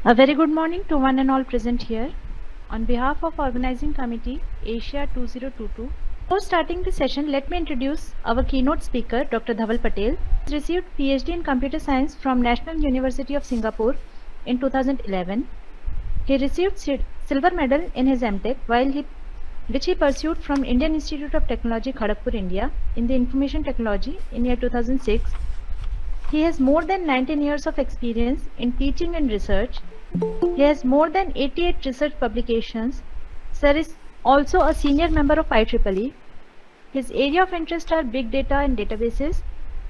A very good morning to one and all present here. On behalf of Organizing Committee Asia 2022, before starting the session, let me introduce our keynote speaker, Dr. Dhabal Patel. He received PhD in Computer Science from National University of Singapore in 2011. He received silver medal in his MTech which he pursued from Indian Institute of Technology, Kharagpur, India, in the Information Technology in year 2006. He has more than 19 years of experience in teaching and research. He has more than 88 research publications. Sir is also a senior member of IEEE. His area of interest are big data and databases,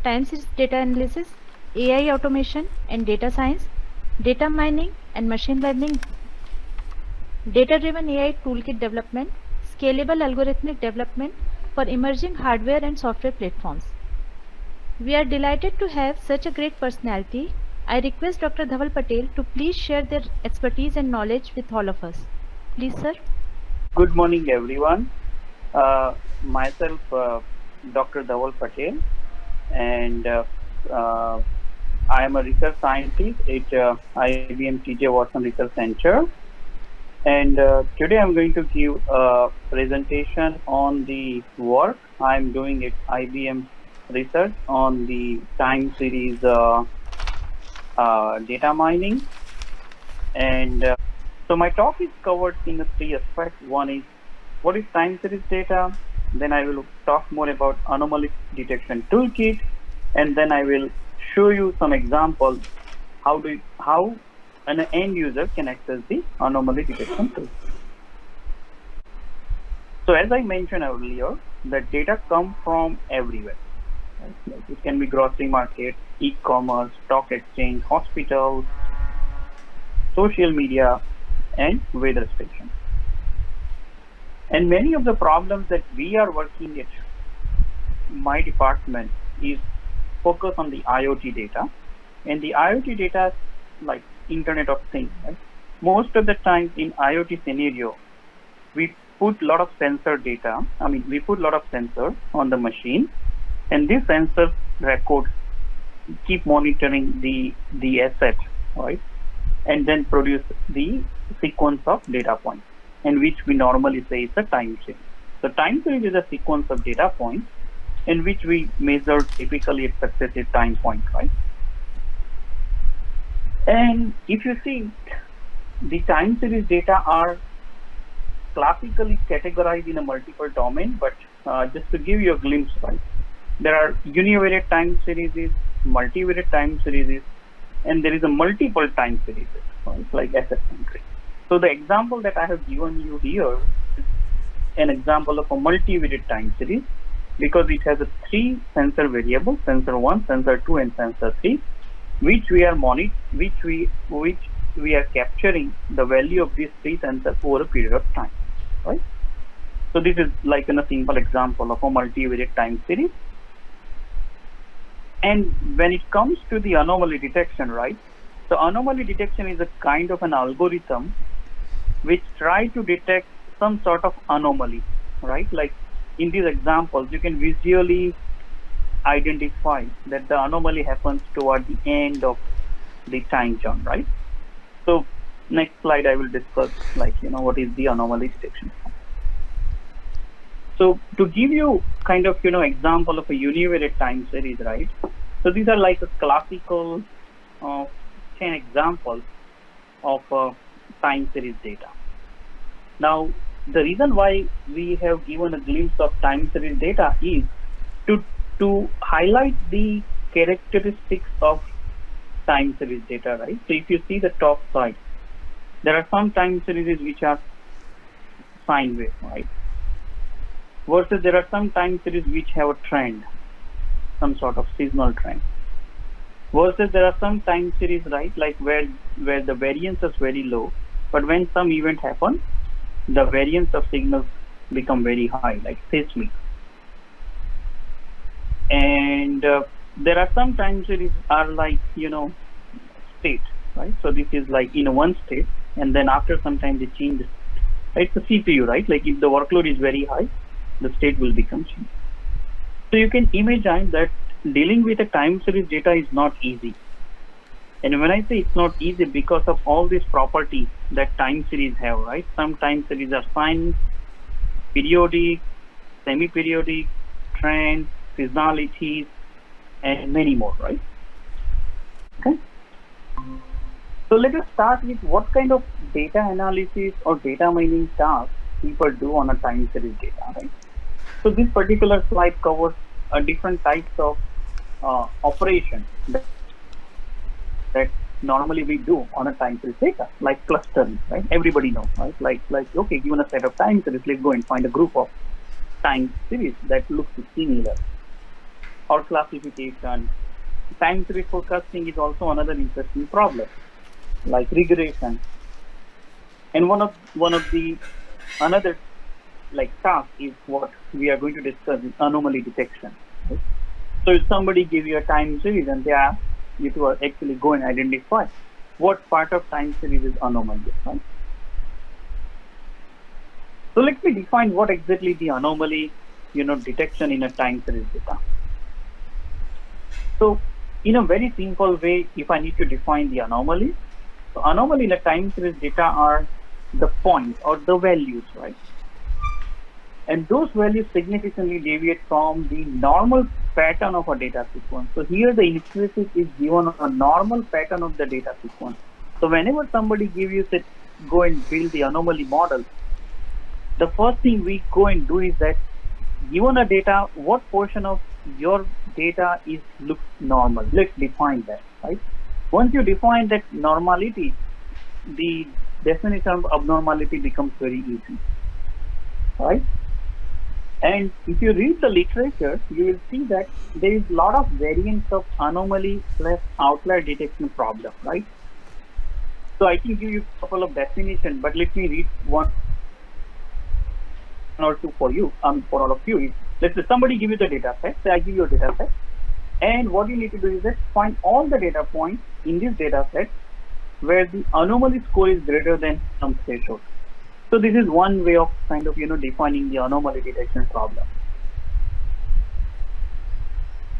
time series data analysis, AI automation and data science, data mining and machine learning, data-driven AI toolkit development, scalable algorithmic development for emerging hardware and software platforms. We are delighted to have such a great personality. I request Dr. Dhabal Patel to please share their expertise and knowledge with all of us. Please, sir. Good morning, everyone. Myself, Dr. Dhabal Patel, and I am a research scientist at IBM TJ Watson Research Center. And today I'm going to give a presentation on the work I'm doing at IBM Research on the time series data mining. And so my talk is covered in the three aspects. One is what is time series data? Then I will talk more about anomaly detection toolkit, and then I will show you some examples how an end user can access the anomaly detection tool. So as I mentioned earlier, the data come from everywhere. Right? Like it can be grocery market, e-commerce, stock exchange, hospitals, social media, and weather stations. And many of the problems that we are working at my department is focus on the IoT data. And the IoT data like Internet of Things. Right? Most of the time in IoT scenario, we put a lot of sensor data. We put a lot of sensors on the machine, and these sensors record, keep monitoring the asset, right? And then produce the sequence of data points, and which we normally say is a time series. So time series is a sequence of data points in which we measure typically at successive time point, right? And if you see, the time series data are classically categorized in a multiple domain, but just to give you a glimpse, right? There are univariate time series, multivariate time series, and there is a multiple time series, right? Like asset entry. So the example that I have given you here is an example of a multivariate time series because it has a 3 sensor variables: sensor 1, sensor 2, and sensor 3, which we are which we are capturing the value of these 3 sensors over a period of time, right? So this is like a simple example of a multivariate time series. And when it comes to the anomaly detection, right? So anomaly detection is a kind of an algorithm which try to detect some sort of anomaly, right? Like in these examples, you can visually identify that the anomaly happens toward the end of the time zone, right? So next slide, I will discuss what is the anomaly detection. So to give you kind of, example of a univariate time series, right? So these are like a classical 10 examples of time series data. Now, the reason why we have given a glimpse of time series data is to highlight the characteristics of time series data, right? So if you see the top side, there are some time series which are sine wave, right? Versus there are some time series which have a trend, some sort of seasonal trend. Versus there are some time series, right, like where the variance is very low, but when some event happens, the variance of signals become very high, like seismic. And there are some time series are like, state, right? So this is like in one state, and then after some time they change the state, right? The CPU, right? Like if the workload is very high, the state will become changed. So you can imagine that dealing with a time series data is not easy. And when I say it's not easy, because of all these properties that time series have, right? Some time series are signed, periodic, semi-periodic, trends, seasonalities, and many more, right? Okay. So let us start with what kind of data analysis or data mining tasks people do on a time series data, right? So this particular slide covers different types of operations that normally we do on a time series data, like clustering, right? Everybody knows, right? Like okay, given a set of time series, let's go and find a group of time series that looks similar. Or classification. Time series forecasting is also another interesting problem, like regression. And one of the another like task is what we are going to discuss is anomaly detection. Right? So if somebody gives you a time series and they ask you to actually go and identify what part of time series is anomalous, right? So let me define what exactly the anomaly, detection in a time series data. So in a very simple way, if I need to define the anomaly, so anomaly in a time series data are the points or the values, right? And those values significantly deviate from the normal pattern of a data sequence. So here the implicit is given on a normal pattern of the data sequence. So whenever somebody gives you, say, go and build the anomaly model, the first thing we go and do is that given a data, what portion of your data looks normal? Let's define that, right? Once you define that normality, the definition of abnormality becomes very easy, right? And if you read the literature, you will see that there is a lot of variants of anomaly plus outlier detection problem, right? So I can give you a couple of definitions, but let me read one or two for you, for all of you. Let's say somebody give you the data set, say I give you a data set, and what you need to do is that find all the data points in this data set where the anomaly score is greater than some threshold. So this is one way of kind of, defining the anomaly detection problem.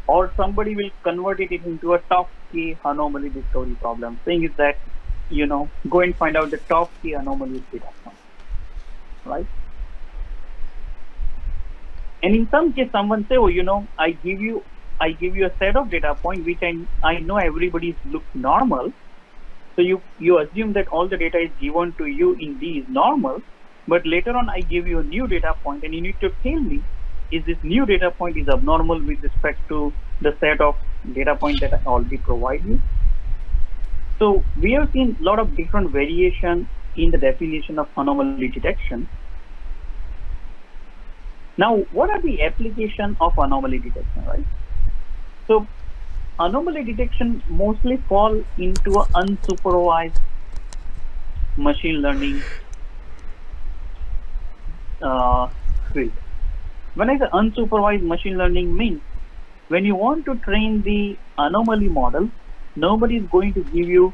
Or somebody will convert it into a top K anomaly discovery problem, saying is that, go and find out the top K anomalies data point, right? And in some case, someone say, oh, I give you a set of data point which I know everybody looks normal. So you assume that all the data is given to you in these normal, but later on I give you a new data point and you need to tell me, is this new data point is abnormal with respect to the set of data point that I already provide you? So we have seen a lot of different variation in the definition of anomaly detection. Now, what are the application of anomaly detection, right? So anomaly detection mostly fall into an unsupervised machine learning field. When I say unsupervised machine learning means when you want to train the anomaly model, nobody is going to give you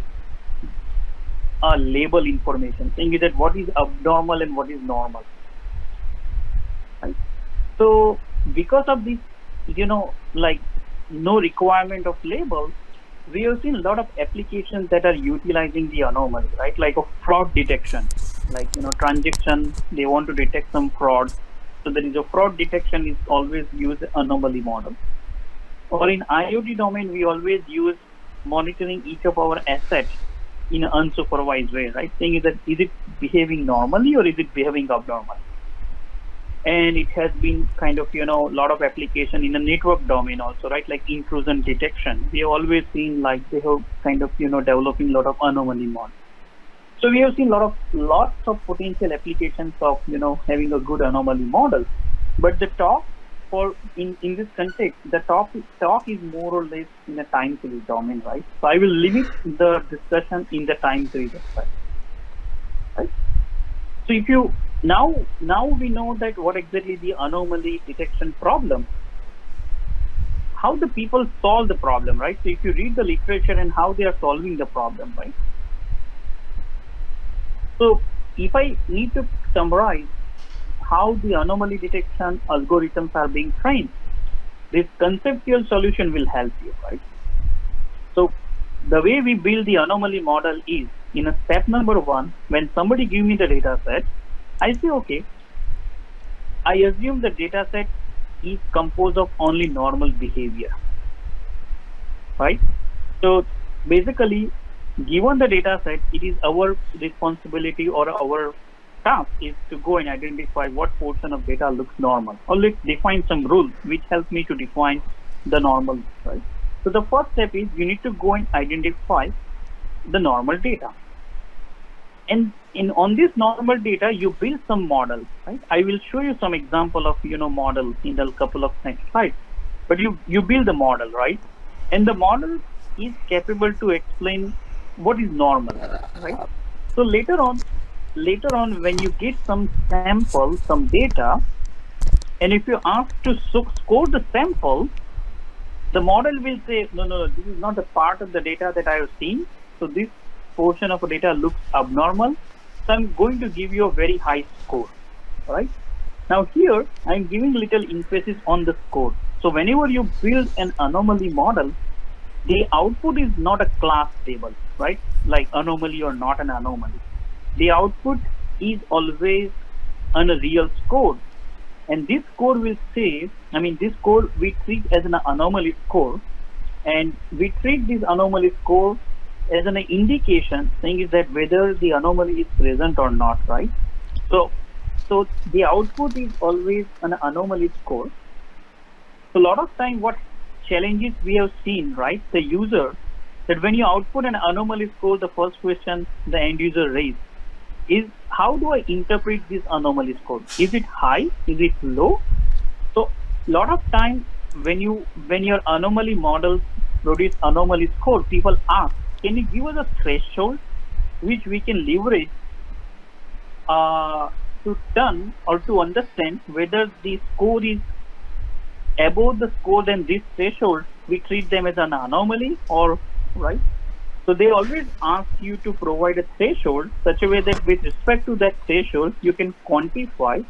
a label information saying that what is abnormal and what is normal. Right? So because of this, like no requirement of labels, we have seen a lot of applications that are utilizing the anomaly, right? Like a fraud detection, like transaction, they want to detect some fraud. So there is a fraud detection is always use anomaly model. Or in IoT domain, we always use monitoring each of our assets in an unsupervised way, right? Saying that is it behaving normally or is it behaving abnormally? And it has been kind of, a lot of application in the network domain also, right? Like intrusion detection. We have always seen like they have kind of, developing a lot of anomaly models. So we have seen lots of potential applications of, having a good anomaly model. But the talk in this context, the talk is more or less in a time series domain, right? So I will limit the discussion in the time series aspect, right? So if you now we know that what exactly the anomaly detection problem, how the people solve the problem, right? So if you read the literature and how they are solving the problem, right? So if I need to summarize how the anomaly detection algorithms are being trained, this conceptual solution will help you, right? So the way we build the anomaly model is in a step number 1, when somebody gives me the data set, I say, okay, I assume the data set is composed of only normal behavior, right? So basically, given the data set, it is our responsibility or our task is to go and identify what portion of data looks normal, or let's define some rules which help me to define the normal, right? So the first step is you need to go and identify the normal data. And on this normal data, you build some models, right? I will show you some example of model in a couple of next slides. But you build the model, right? And the model is capable to explain what is normal, right? So later on, when you get some sample, some data, and if you ask to score the sample, the model will say, no, this is not a part of the data that I have seen. So this portion of data looks abnormal. So I'm going to give you a very high score, right? Now here, I'm giving little emphasis on the score. So whenever you build an anomaly model, the output is not a class table, right? Like anomaly or not an anomaly. The output is always on a real score. And this score will say, this score we treat as an anomaly score, and we treat this anomaly score as an indication, saying is that whether the anomaly is present or not, right? So the output is always an anomaly score. So a lot of time, what challenges we have seen, right? The user, that when you output an anomaly score, the first question the end user raised is, how do I interpret this anomaly score? Is it high? Is it low? So a lot of time when your anomaly models produce anomaly score, people ask, can you give us a threshold which we can leverage to turn or to understand whether the score is above the score, then this threshold we treat them as an anomaly, or right? So they always ask you to provide a threshold such a way that with respect to that threshold, you can quantify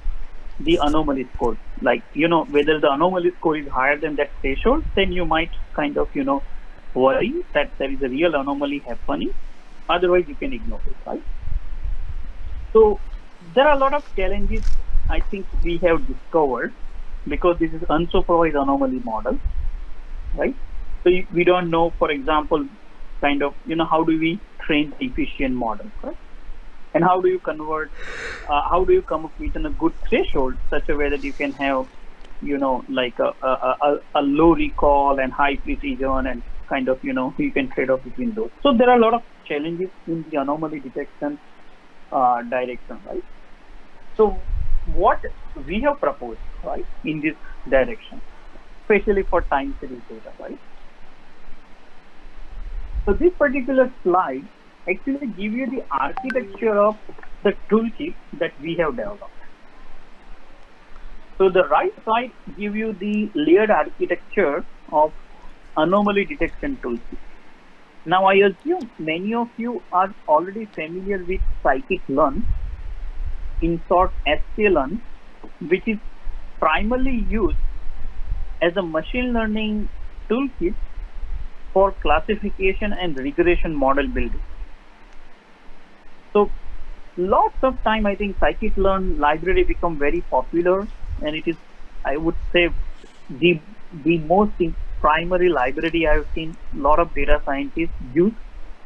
the anomaly score. Like, whether the anomaly score is higher than that threshold, then you might kind of, worry that there is a real anomaly happening. Otherwise, you can ignore it, right? So there are a lot of challenges I think we have discovered because this is unsupervised anomaly model, right? So we don't know, for example, kind of, how do we train efficient models, right? And how do you convert, how do you come up with a good threshold such a way that you can have, like a low recall and high precision, and kind of, you can trade off between those. So there are a lot of challenges in the anomaly detection direction, right? So what we have proposed, right, in this direction, especially for time series data, right? So this particular slide actually gives you the architecture of the toolkit that we have developed. So the right side gives you the layered architecture of anomaly detection toolkit. Now I assume many of you are already familiar with scikit-learn, in short sklearn, which is primarily used as a machine learning toolkit for classification and regression model building. So lots of time, I think scikit-learn library become very popular, and it is, I would say, the most primary library I've seen a lot of data scientists use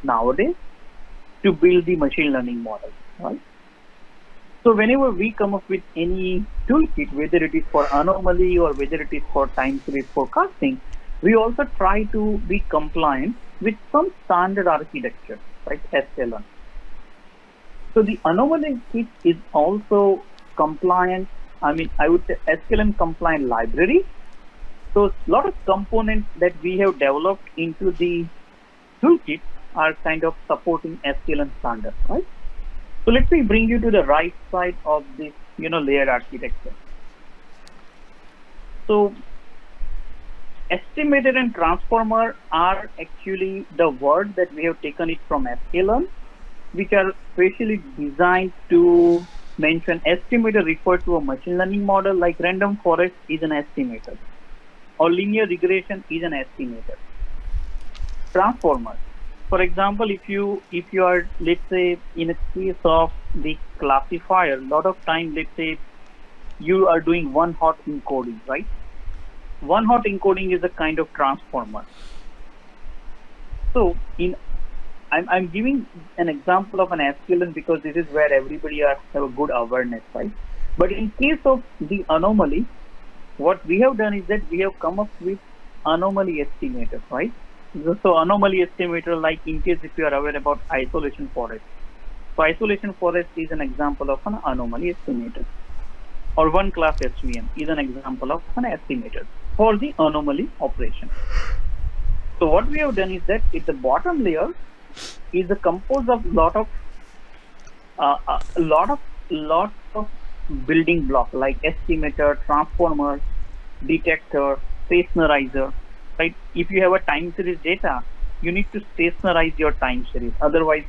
nowadays to build the machine learning model, right? So whenever we come up with any toolkit, whether it is for anomaly or whether it is for time series forecasting, we also try to be compliant with some standard architecture, like sklearn. So the anomaly kit is also compliant. I would say sklearn compliant library. So a lot of components that we have developed into the toolkit are kind of supporting sklearn standard, right? So let me bring you to the right side of this, layered architecture. So Estimator and Transformer are actually the word that we have taken it from sklearn, which are specially designed to mention estimator referred to a machine learning model, like random forest is an estimator, or linear regression is an estimator. Transformer, for example, if you are, let's say, in a case of the classifier, a lot of time, let's say, you are doing one-hot encoding, right? One-hot encoding is a kind of transformer. So I'm giving an example of an SQLN because this is where everybody have a good awareness, right? But in case of the anomaly, what we have done is that we have come up with anomaly estimator, right? So anomaly estimator, like in case if you are aware about isolation forest. So isolation forest is an example of an anomaly estimator. Or one class SVM is an example of an estimator for the anomaly operation. So what we have done is that at the bottom layer is composed of lot of building block like estimator, transformer, detector, stationarizer, right? If you have a time series data, you need to stationarize your time series. Otherwise,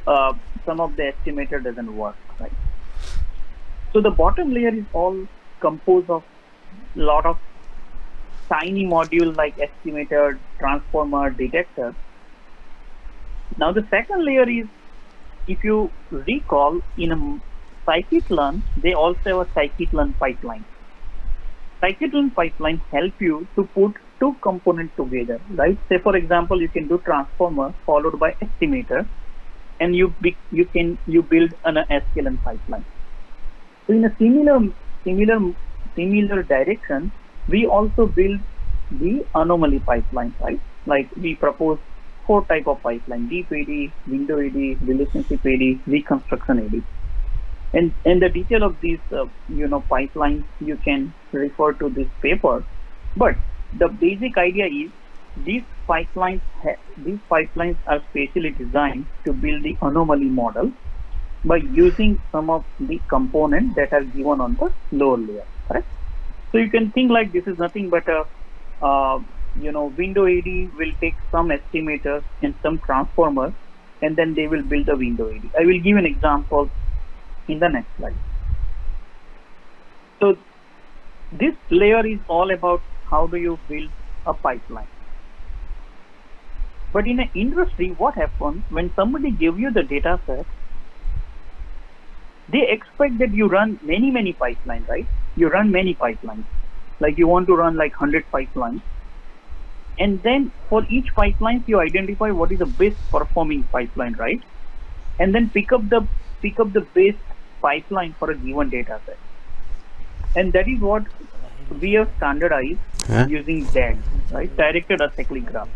some of the estimator doesn't work, right? So the bottom layer is all composed of lot of tiny modules like estimator, transformer, detector. Now the second layer is, if you recall, in a scikit-learn, they also have a scikit-learn pipeline. Scikit-learn pipeline help you to put two components together, right? Say for example, you can do transformer followed by estimator, and you build an sklearn pipeline. So in a similar direction, we also build the anomaly pipeline, right? Like we propose 4 type of pipeline: deep AD, window AD, relationship AD, reconstruction AD. And the detail of these pipelines, you can refer to this paper. But the basic idea is these pipelines are specially designed to build the anomaly model by using some of the components that are given on the lower layer, correct? So you can think like this is nothing but a window AD will take some estimators and some transformers, and then they will build a window AD. I will give an example in the next slide. So this layer is all about how do you build a pipeline. But in an industry, what happens when somebody gives you the data set, they expect that you run many pipelines, right? You run many pipelines. Like you want to run like 100 pipelines. And then for each pipeline, you identify what is the best performing pipeline, right? And then pick up the best pipeline for a given data set. And that is what we have standardized using DAG, right? Directed acyclic graph.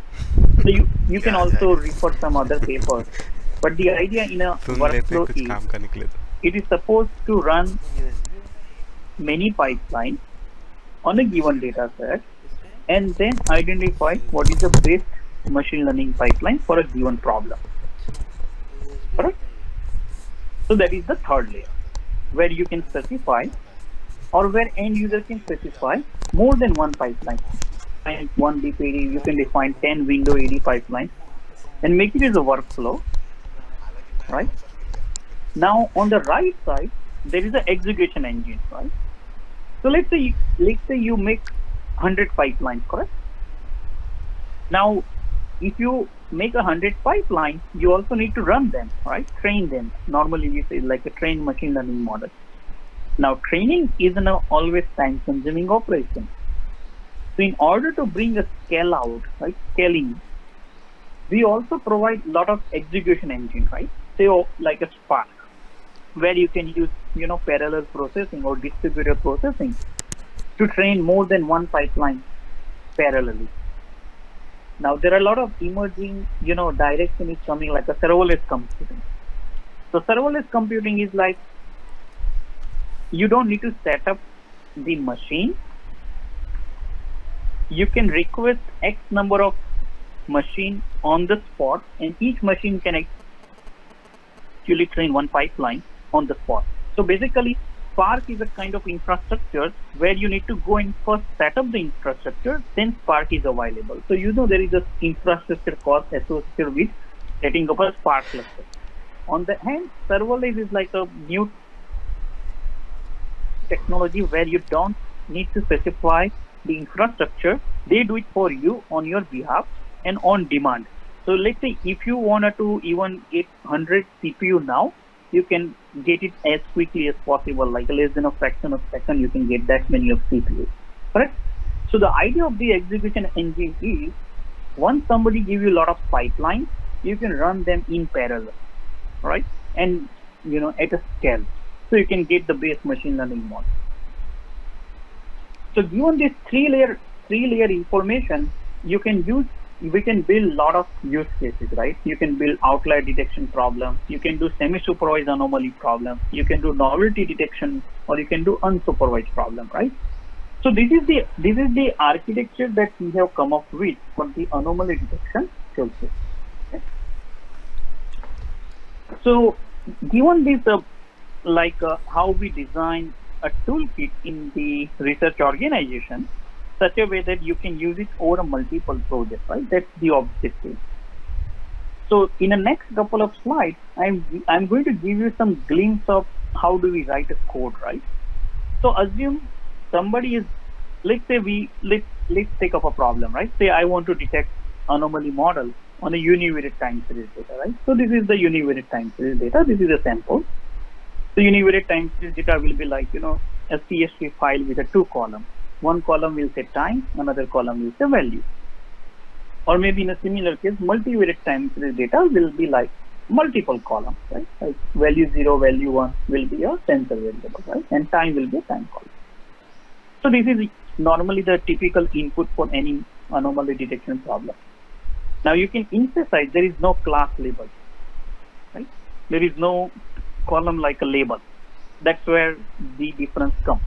So you can also refer some other papers. But the idea in a workflow is, it is supposed to run many pipelines on a given data set and then identify what is the best machine learning pipeline for a given problem. Correct? So that is the third layer, where you can specify, or where end user can specify more than one pipeline. And one deep AD, you can define 10 window AD pipelines and make it as a workflow, right? Now on the right side, there is an execution engine, right? So let's say you make 100 pipelines, correct? Now, if you make 100 pipelines, you also need to run them, right? Train them. Normally we say like a trained machine learning model. Now training is an always time-consuming operation. So in order to bring a scale out, right, scaling, we also provide a lot of execution engine, right? Say like a Spark, where you can use parallel processing or distributed processing to train more than one pipeline parallelly. Now there are a lot of emerging direction is coming, like a serverless computing. So serverless computing is like, you don't need to set up the machine. You can request X number of machine on the spot, and each machine can actually train one pipeline on the spot. So basically, Spark is a kind of infrastructure where you need to go and first set up the infrastructure, then Spark is available. So there is a infrastructure cost associated with setting up a Spark cluster. On the hand, serverless is like a new technology where you don't need to specify the infrastructure. They do it for you on your behalf and on demand. So let's say if you wanted to even get 100 CPU now, you can get it as quickly as possible, like less than a fraction of a second, you can get that many of CPU, correct? So the idea of the execution engine is, once somebody gives you a lot of pipelines, you can run them in parallel, right? And at a scale, so you can get the base machine learning model. So given this three-layer information, we can build a lot of use cases, right? You can build outlier detection problem, you can do semi-supervised anomaly problem, you can do novelty detection, or you can do unsupervised problem, right? So this is the architecture that we have come up with for the anomaly detection toolkit. Okay. So given this, how we design a toolkit in the research organization, such a way that you can use it over a multiple projects, right? That's the objective. So in the next couple of slides, I'm going to give you some glimpse of how do we write a code, right? So assume somebody is, let's take up a problem, right? Say I want to detect anomaly model on a univariate time series data, right? So this is the univariate time series data. This is a sample. So univariate time series data will be like, a CSV file with a 2 column. One column will say time, another column will say value. Or maybe in a similar case, multivariate time series data will be like multiple columns, right? Like value 0, value 1 will be a sensor variable, right? And time will be a time column. So this is normally the typical input for any anomaly detection problem. Now you can emphasize there is no class label, right? There is no column like a label. That's where the difference comes.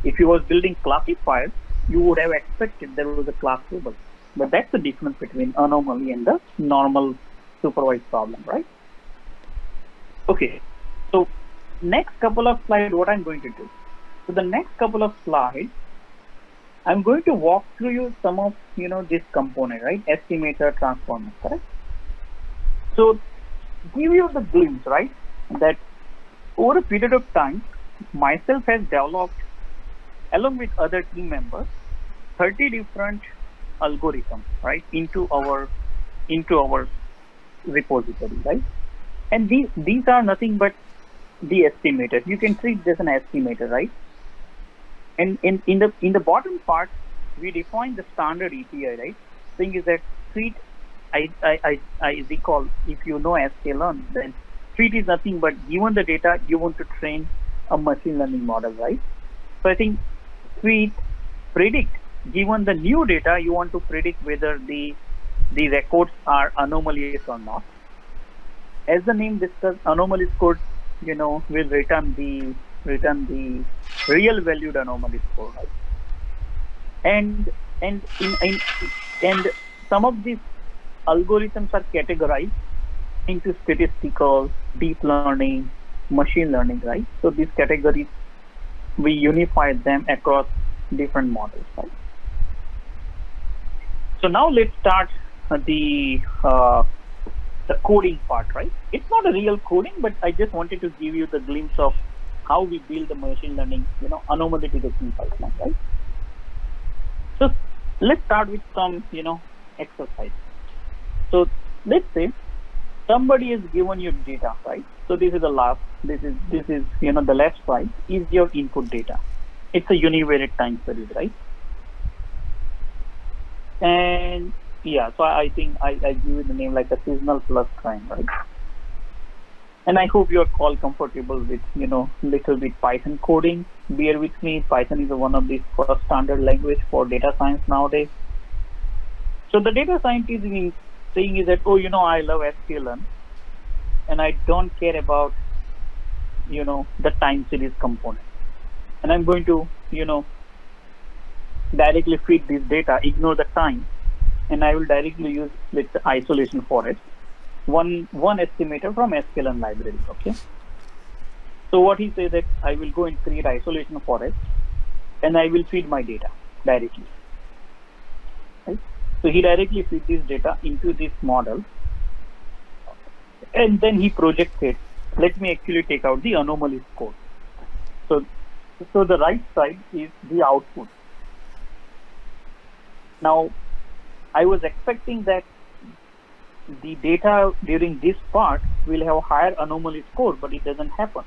If you was building classifiers, you would have expected there was a class label. But that's the difference between anomaly and the normal supervised problem, right? Okay, so next couple of slides, what I'm going to do. So the next couple of slides, I'm going to walk through you some of, this component, right? Estimator Transformer, correct? So give you the glimpse, right? That over a period of time, myself has developed, along with other team members, 30 different algorithms, right? Into our repository, right? And these are nothing but the estimators. You can treat this as an estimator, right? And in the bottom part, we define the standard API, right? Thing is that treat, I recall, if you know sklearn, then treat is nothing but given the data you want to train a machine learning model, right? So I think treat, predict, given the new data you want to predict whether the records are anomalous or not. As the name discussed, anomalous code, will return the real valued anomaly score, right? And some of these algorithms are categorized into statistical, deep learning, machine learning, right? So these categories, we unify them across different models, right? So now let's start the coding part, right? It's not a real coding, but I just wanted to give you the glimpse of how we build the machine learning, anomaly detection pipeline, right? So let's start with some, exercise. So let's say somebody has given you data, right? So this is the left side is your input data. It's a univariate time series, right? And yeah, so I think I give you the name like a seasonal plus time, right? And I hope you're all comfortable with, little bit Python coding. Bear with me, Python is one of the first standard language for data science nowadays. So the data scientist is saying is that, I love sklearn, and I don't care about, the time series component. And I'm going to, directly feed this data, ignore the time, and I will directly use with the isolation forest, one estimator from sklearn library, okay? So what he says that I will go and create isolation forest, and I will feed my data directly, right? So he directly feeds this data into this model, and then he projects it. Let me actually take out the anomaly score. So the right side is the output. Now, I was expecting that the data during this part will have higher anomaly score, but it doesn't happen,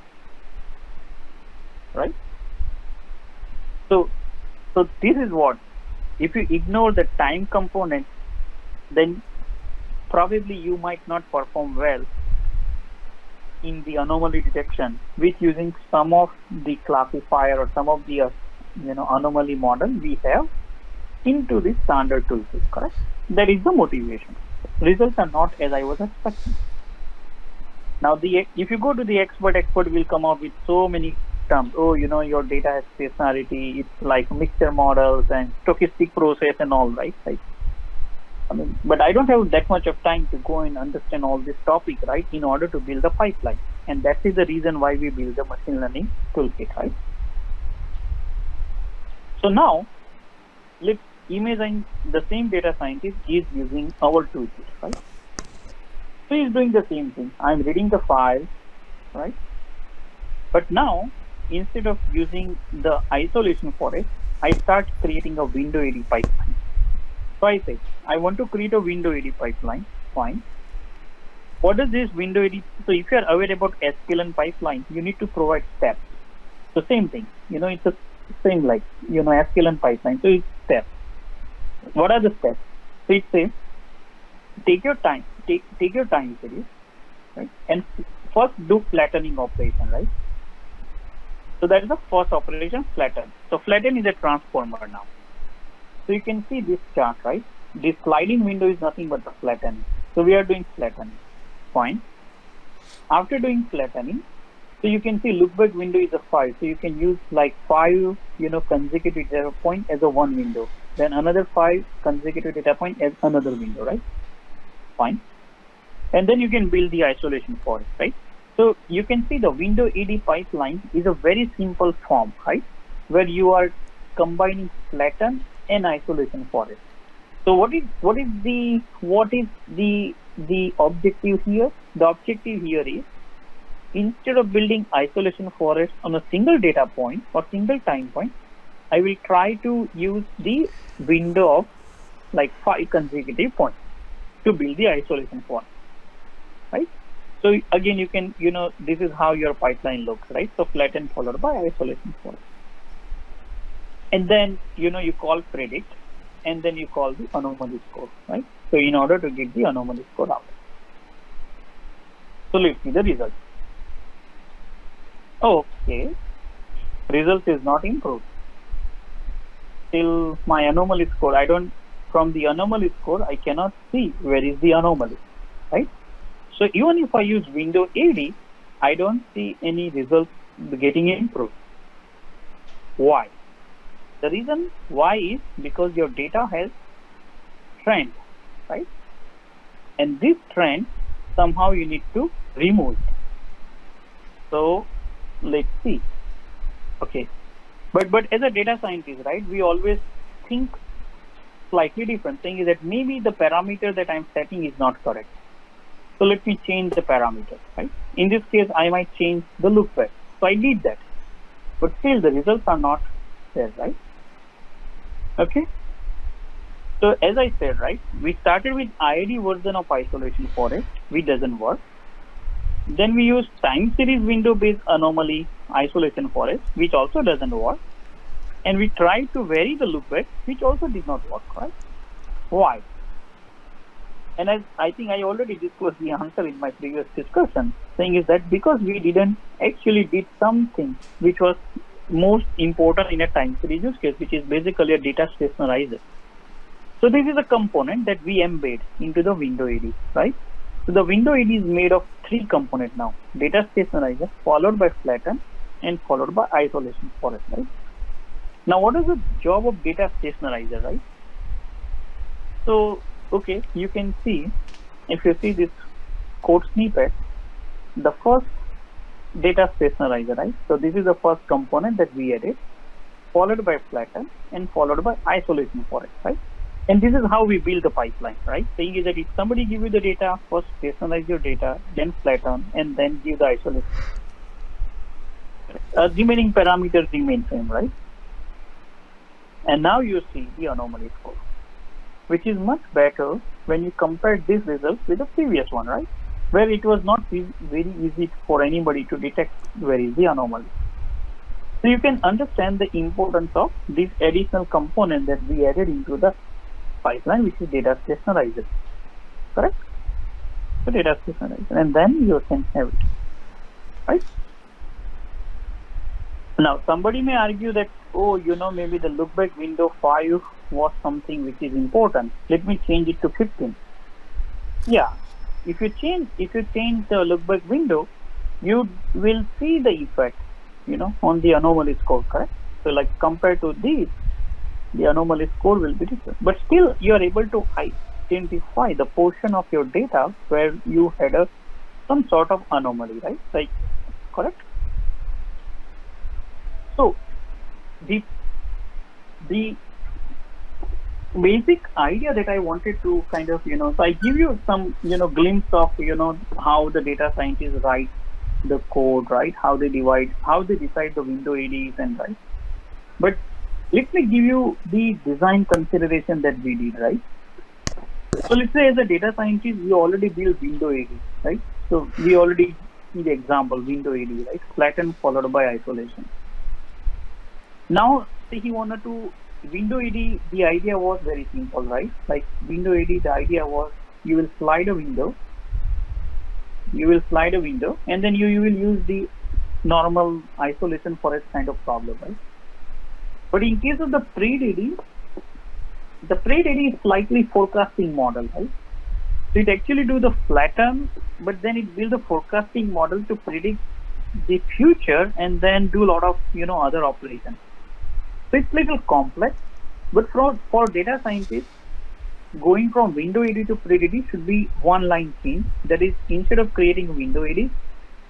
right? So this is what, if you ignore the time component, then probably you might not perform well in the anomaly detection with using some of the classifier or some of the anomaly model we have into the standard toolkit, correct? That is the motivation. Results are not as I was expecting. Now, if you go to the expert will come up with so many terms. Oh, your data has stationarity. It's like mixture models and stochastic process and all, right? Like, but I don't have that much of time to go and understand all this topic, right, in order to build a pipeline. And that is the reason why we build the machine learning toolkit, right? So now, let's imagine the same data scientist is using our toolkit, right? So he's doing the same thing. I'm reading the file, right? But now, instead of using the isolation forest, I start creating a window AD pipeline. So I say, I want to create a window AD pipeline. Fine. What is this window AD? So if you are aware about SQL pipeline, you need to provide steps. So same thing, it's the same like, SQL pipeline. So it's steps. What are the steps? So it says, take your time series, right? And first do flattening operation, right? So that is the first operation, flatten. So flatten is a transformer now. So you can see this chart, right? This sliding window is nothing but the flattening. So we are doing flattening. Fine. After doing flattening, so you can see loopback window is a 5. So you can use like 5, consecutive data point as a one window. Then another 5 consecutive data point as another window, right? Fine. And then you can build the isolation forest, right? So you can see the window AD pipeline is a very simple form, right? Where you are combining flatten and isolation forest. So what is the objective here? The objective here is, instead of building isolation forest on a single data point or single time point, I will try to use the window of like 5 consecutive points to build the isolation forest, right? So again, you can, this is how your pipeline looks, right? So flatten followed by isolation forest. And then, you call predict, and then you call the anomaly score, right? So in order to get the anomaly score out. So let's see the result. Okay, result is not improved. Till my anomaly score, from the anomaly score, I cannot see where is the anomaly, right? So even if I use window AD, I don't see any results getting improved. Why? The reason why is because your data has trend, right? And this trend, somehow you need to remove it. So let's see. Okay. But as a data scientist, right, we always think slightly different. Thing is that maybe the parameter that I'm setting is not correct. So let me change the parameter, right? In this case, I might change the loopback. So I did that. But still the results are not there, right? Okay. So as I said, right, we started with IID version of isolation forest, which doesn't work. Then we used time series window based anomaly isolation forest, which also doesn't work. And we tried to vary the loopback, which also did not work, right? Why? And as I think I already disclosed the answer in my previous discussion, saying is that because we didn't actually did something which was most important in a time series use case, which is basically a data stationarizer. So this is a component that we embed into the window AD, right? So the window AD is made of 3 components now: data stationarizer, followed by flatten, and followed by isolation forest, right? Now, what is the job of data stationarizer, right? So, okay, you can see, if you see this code snippet, the first data stationarizer, right? So this is the first component that we added, followed by flatten, and followed by isolation forest, right? And this is how we build the pipeline, right? Saying is that if somebody give you the data, first stationarize your data, then flatten, and then give the isolation. Remaining parameters remain same, right? And now you see the anomaly score. which is much better when you compare this result with the previous one, right? Where it was not very easy for anybody to detect where is the anomaly. So you can understand the importance of this additional component that we added into the pipeline, which is data stationarizer, correct? So data stationarizer, and then you can have it, right? Now somebody may argue that, oh, maybe the lookback window 5 was something which is important. Let me change it to 15. Yeah, if you change the lookback window, you will see the effect, on the anomaly score, correct? So like compared to this, the anomaly score will be different. But still, you are able to identify the portion of your data where you had some sort of anomaly, right? Like, correct? So the basic idea that I wanted to kind of, so I give you some, glimpse of, how the data scientists write the code, right? How they decide the window ADs and right. But let me give you the design consideration that we did, right? So let's say as a data scientist, we already built window AD, right? So we already see the example, window AD, right? Flatten followed by isolation. Now, say he wanted to window AD, the idea was very simple, right? Like window AD, the idea was you will slide a window, and then you will use the normal isolation for a kind of problem, right? But in case of the pre-AD, the pre-AD is slightly forecasting model, right? So it actually do the flatten, but then it build a forecasting model to predict the future and then do a lot of, other operations. So it's little complex, but for data scientists, going from window AD to pre-AD should be one line change. That is, instead of creating window AD,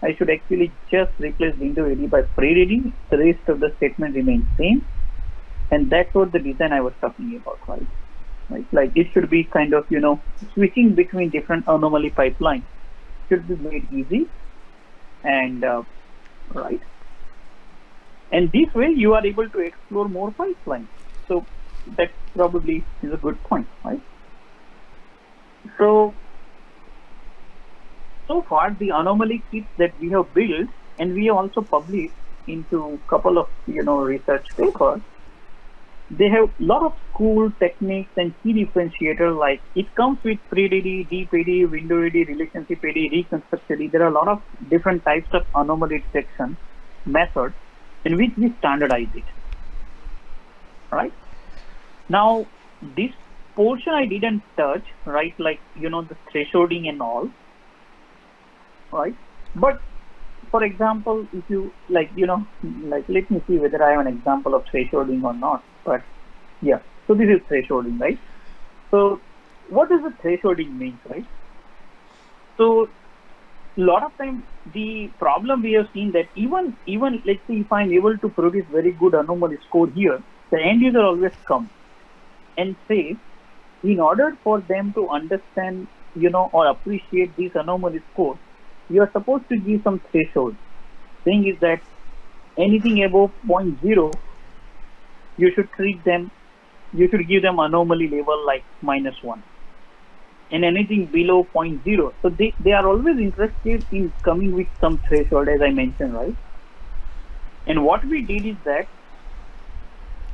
I should actually just replace window AD by pre-AD. The rest of the statement remains same. And that's what the design I was talking about, right? Like it should be kind of, switching between different anomaly pipelines should be made easy and right. And this way you are able to explore more pipelines. So that probably is a good point, right? So far the anomaly kits that we have built, and we have also published into a couple of, research papers, they have a lot of cool techniques and key differentiators, like it comes with pre-AD, deep AD, window AD, relationship AD, reconstruct AD. There are a lot of different types of anomaly detection methods in which we standardize it, right? Now, this portion I didn't touch, right? Like, the thresholding and all, right? But for example, if you like, let me see whether I have an example of thresholding or not. But yeah, so this is thresholding, right? So what does the thresholding mean, right? So a lot of time the problem we have seen that even let's say if I'm able to produce very good anomaly score here, the end user always comes and says, in order for them to understand, or appreciate this anomaly score, you are supposed to give some threshold. Thing is that anything above 0.0, you should give them anomaly level like -1. And anything below 0.0. So they are always interested in coming with some threshold, as I mentioned, right? And what we did is that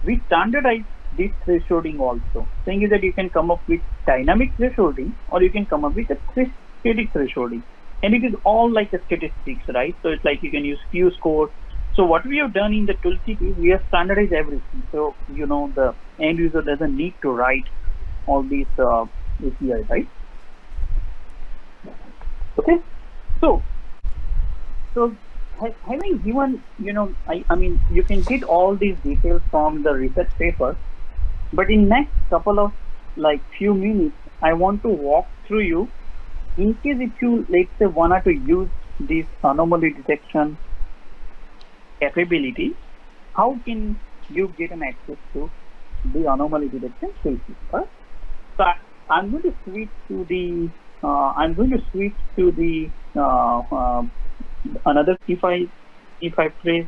we standardized this thresholding also. Thing is that you can come up with dynamic thresholding or you can come up with a static thresholding. And it is all like a statistics, right? So it's like you can use few scores. So what we have done in the toolkit is we have standardized everything. So, the end user doesn't need to write all these APIs, right? Okay. So having given, I mean, you can get all these details from the research paper, but in next couple of few minutes, I want to walk through you in case if you, let's say, wanted to use this anomaly detection capability, how can you get an access to the anomaly detection toolkit? Right? So I'm going to switch to the another, if I press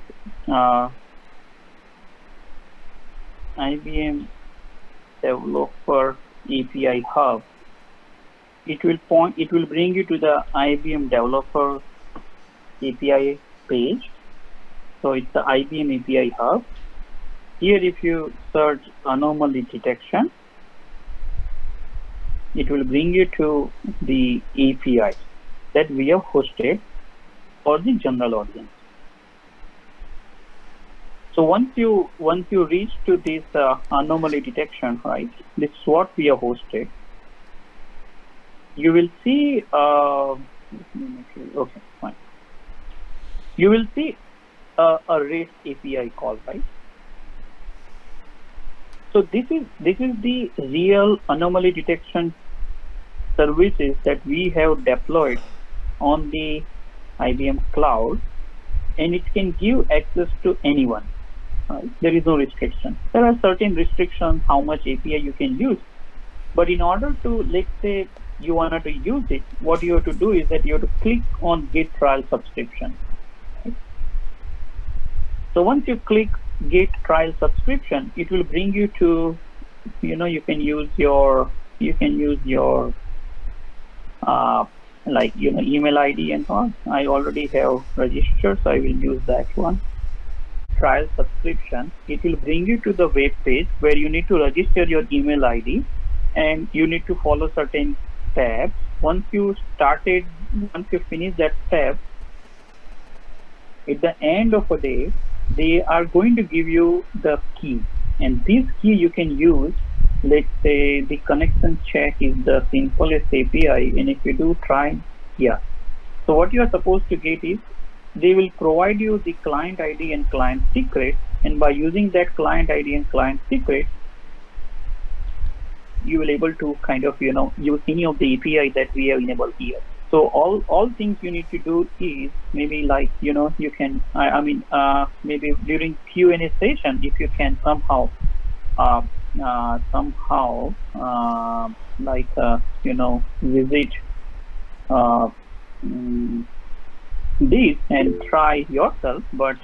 IBM developer API hub, it will bring you to the IBM developer API page. So it's the IBM API hub. Here, if you search anomaly detection, it will bring you to the API that we have hosted for the general audience. So once you reach to this anomaly detection, right, this is what we have hosted. You will see, okay, fine. You will see a REST API call, right? So this is the real anomaly detection services that we have deployed on the IBM cloud, and it can give access to anyone. There is no restriction. There are certain restrictions how much API you can use, but in order to, let's say you wanted to use it, what you have to do is that you have to click on get trial subscription. Right? So once you click get trial subscription, it will bring you to, you can use your email ID and all. I already have registered, so I will use that one. Trial subscription, it will bring you to the web page where you need to register your email ID and you need to follow certain steps. Once you finish that step, at the end of a day, they are going to give you the key, and this key you can use. Let's say the connection check is the simplest API, and if you do try, yeah. So what you are supposed to get is, they will provide you the client ID and client secret, and by using that client ID and client secret, you will able to kind of use any of the API that we have enabled here. So all things you need to do is maybe like you can maybe during Q&A session, if you can somehow visit this and try yourself, but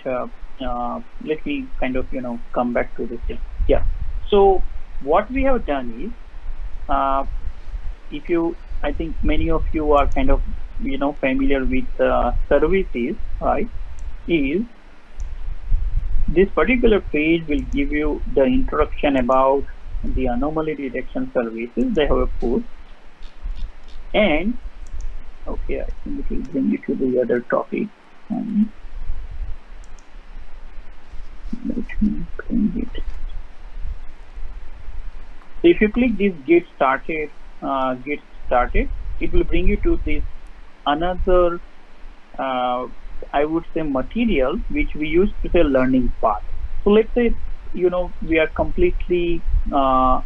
let me kind of come back to this thing. Yeah, so what we have done is, I think many of you are kind of familiar with services, right? Is this particular page will give you the introduction about the anomaly detection services they have put, and okay, I think it will bring you to the other topic. Let me bring it. So if you click this get started, it will bring you to this another, I would say, material which we use to say learning path. So let's say we are completely not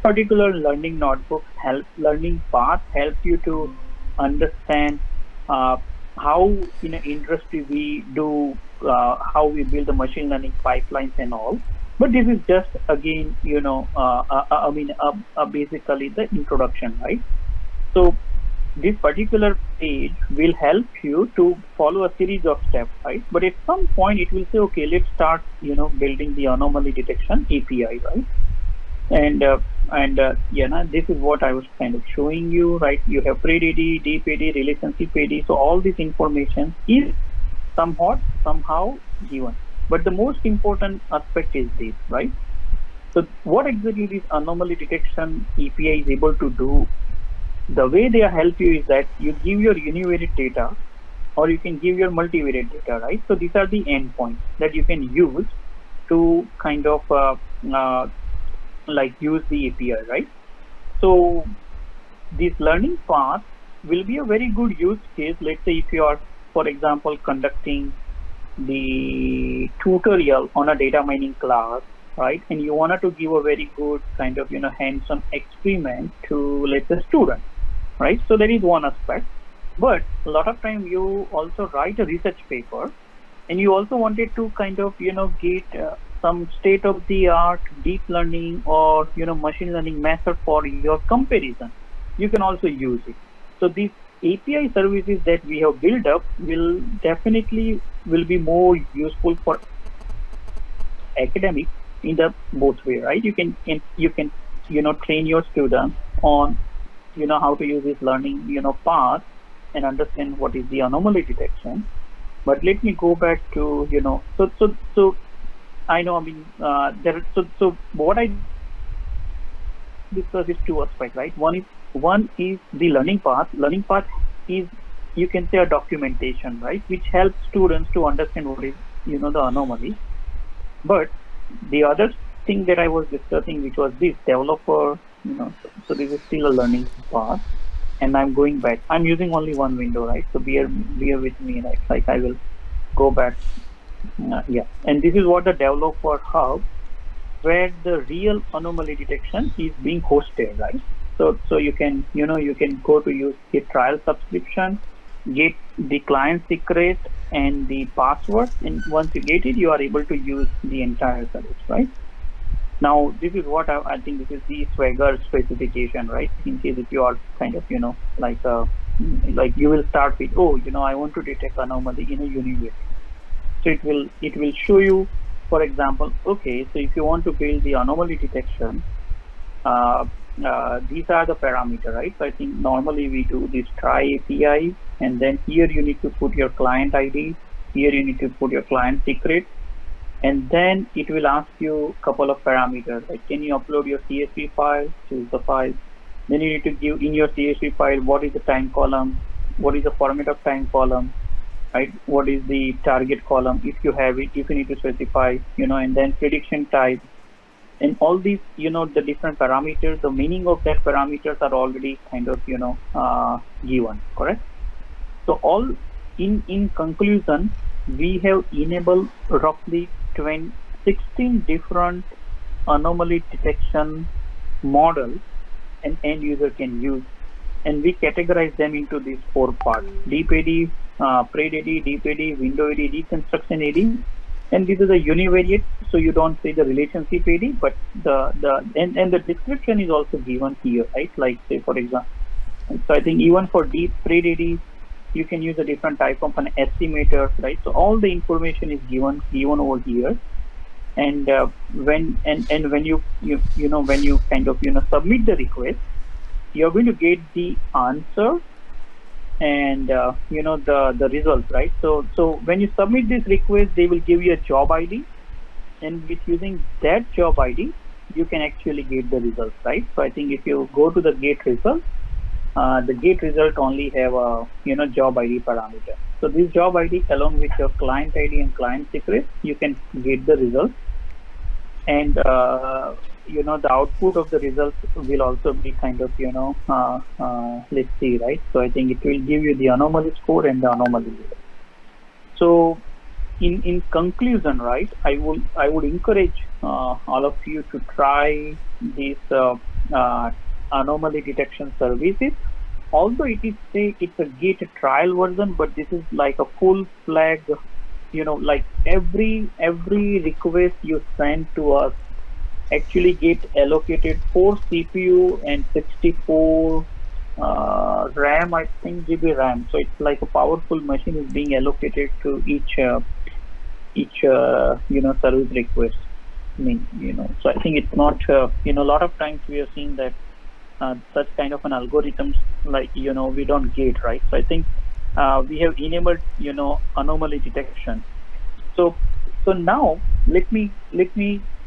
particular learning notebook learning path help you to understand how in an industry we do how we build the machine learning pipelines and all. But this is just again basically the introduction, right? So this particular page will help you to follow a series of steps, right? But at some point it will say, okay, let's start building the anomaly detection API, right? And this is what I was kind of showing you, right? You have PredAD, DeepAD, relationship AD. So all this information is somehow given. But the most important aspect is this, right? So what exactly this anomaly detection API is able to do? The way they help you is that you give your univariate data, or you can give your multivariate data, right? So these are the endpoints that you can use to kind of use the API, right? So this learning path will be a very good use case. Let's say if you are, for example, conducting the tutorial on a data mining class, right? And you wanted to give a very good kind of, hands-on experiment to let the student, right? So that is one aspect. But a lot of time you also write a research paper, and you also wanted to kind of, get some state-of-the-art deep learning or, machine learning method for your comparison. You can also use it. So these API services that we have built up will definitely will be more useful for academics in the both way, right? You can train your students on how to use this learning path and understand what is the anomaly detection. But let me go back to so I know, I mean, so what I discuss is two aspects, right? One is the learning path. Learning path is, you can say, a documentation, right, which helps students to understand what is the anomaly. But the other thing that I was discussing, which was this developer, so this is still a learning path, and I'm going back. I'm using only one window, right? So bear with me, right? Like I will go back. Yeah, and this is what the developer hub, where the real anomaly detection is being hosted, right? So you can go to use the trial subscription, get the client secret and the password, and once you get it, you are able to use the entire service, right? Now this is what I think this is the Swagger specification, right? In case if you are kind of like you will start with, oh, I want to detect anomaly in a university. So it will show you, for example, okay, so if you want to build the anomaly detection, these are the parameters, right? So I think normally we do this try API, and then here you need to put your client ID, here you need to put your client secret, and then it will ask you a couple of parameters, like can you upload your CSV file, choose the file, then you need to give in your CSV file what is the time column, what is the format of time column, right? What is the target column if you have it, if you need to specify, and then prediction type, and all these, the different parameters, the meaning of that parameters are already kind of, given, correct? So all in conclusion, we have enabled roughly 16 different anomaly detection models an end user can use, and we categorize them into these 4 parts: deep AD, pred AD, deep AD, window AD, reconstruction AD, and this is a univariate, so you don't say the relationship AD, but and the description is also given here, right? Like say for example, so I think even for deep pred AD, you can use a different type of an estimator, right? So all the information is given over here, and when you when you kind of submit the request, you're going to get the answer and the results, right? So when you submit this request, they will give you a job ID, and with using that job ID, you can actually get the results, right? So I think if you go to the get result, the get result only have a job ID parameter. So this job ID along with your client ID and client secret, you can get the result, and the output of the results will also be kind of let's see, right? So I think it will give you the anomaly score and the anomaly result. So in conclusion, right, I would encourage all of you to try these anomaly detection services. Although it is it's a Git trial version, but this is like a full flag, like every request you send to us actually get allocated 4 CPU and 64 RAM, I think GB RAM. So it's like a powerful machine is being allocated to each service request. I mean, so I think it's not a lot of times we are seeing that such kind of an algorithms, like we don't get, right? So I think we have enabled anomaly detection. So now let me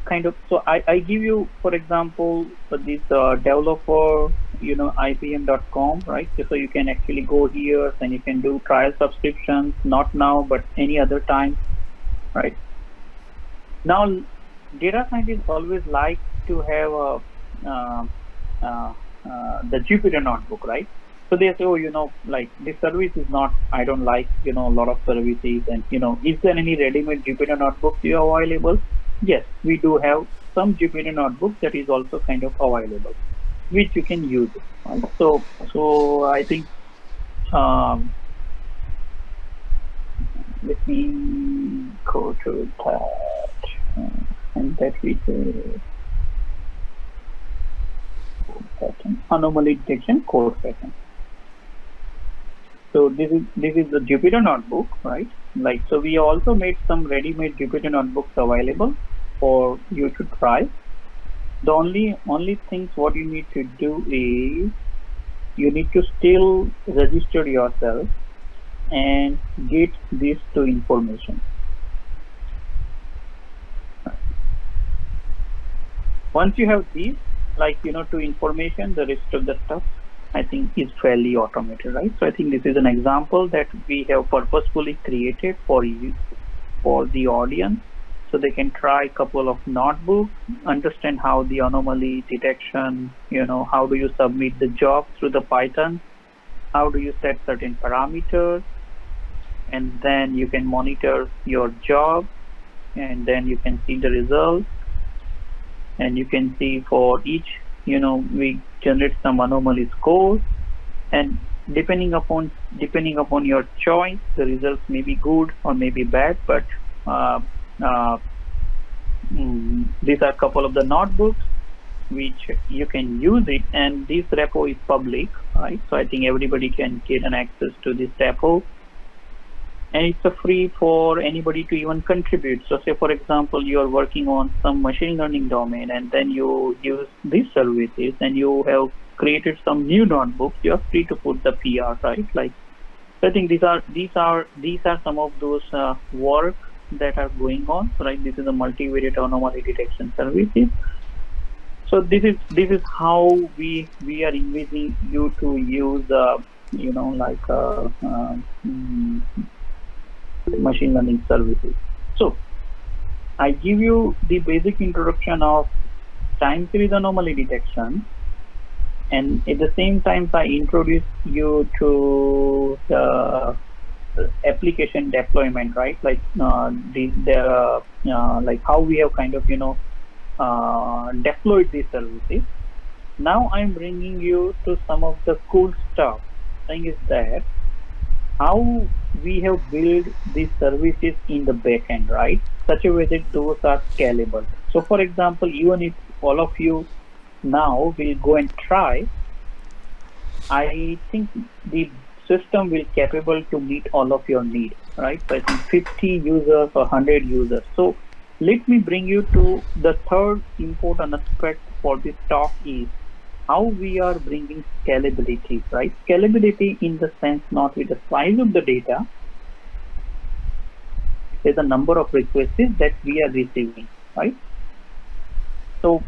kind of, so I give you, for example, for this developer IBM.com, right? So you can actually go here and you can do trial subscriptions, not now but any other time, right? Now data scientists always like to have the Jupyter notebook, right? So they say, oh, like this service is not, I don't like, a lot of services, and is there any ready-made Jupyter notebooks you have available? Yes, we do have some Jupyter notebook that is also kind of available, which you can use it, right? So I think let me go to that, and that we say anomaly detection code pattern. So this is the Jupyter notebook, right? Like, so we also made some ready-made Jupyter notebooks available for you to try. The only things what you need to do is you need to still register yourself and get this to information. Once you have these, like, to information, the rest of the stuff I think is fairly automated, right? So I think this is an example that we have purposefully created for you, for the audience, so they can try a couple of notebooks, understand how the anomaly detection, how do you submit the job through the Python, how do you set certain parameters, and then you can monitor your job, and then you can see the results, and you can see for each, we generate some anomaly scores, and depending upon your choice, the results may be good or may be bad, but these are a couple of the notebooks which you can use it, and this repo is public, right? So I think everybody can get an access to this repo, and it's free for anybody to even contribute. So say, for example, you are working on some machine learning domain, and then you use these services, and you have created some new notebooks. You are free to put the PR, right? Like, I think these are some of those work that are going on, right? This is a multivariate anomaly detection services. So this is how we are envisioning you to use machine learning services. So I give you the basic introduction of time series anomaly detection, and at the same time I introduce you to the application deployment, right? Like like how we have kind of deployed these services. Now I'm bringing you to some of the cool stuff. Thing is that how we have built these services in the backend, right? Such a way that those are scalable. So for example, even if all of you now will go and try, I think the system will capable to meet all of your needs, right? So I think 50 users or 100 users. So let me bring you to the third important aspect for this talk is how we are bringing scalability, right? Scalability in the sense not with the size of the data, it's the number of requests that we are receiving, right? So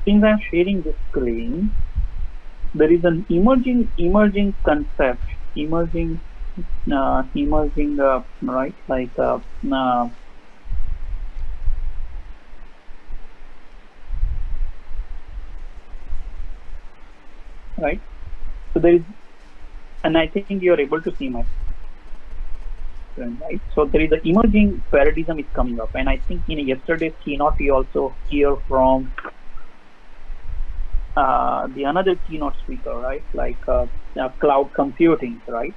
since I'm sharing the screen, there is an emerging concept, right? Like right. So there is, and I think you are able to see my screen, right? So there is an emerging paradigm is coming up, and I think in yesterday's keynote we also hear from the another keynote speaker, right? Like cloud computing, right?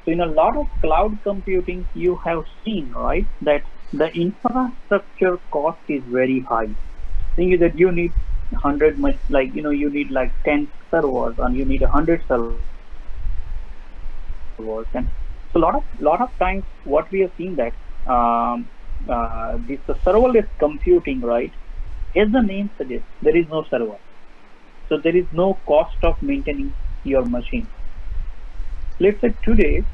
So in a lot of cloud computing, you have seen, right, that the infrastructure cost is very high. Thing is that you need 100 much, like you need like 10 servers, and you need 100 servers, and so lot of times what we have seen that this serverless computing, right? As the name suggests, there is no server. So there is no cost of maintaining your machine. Let's say today,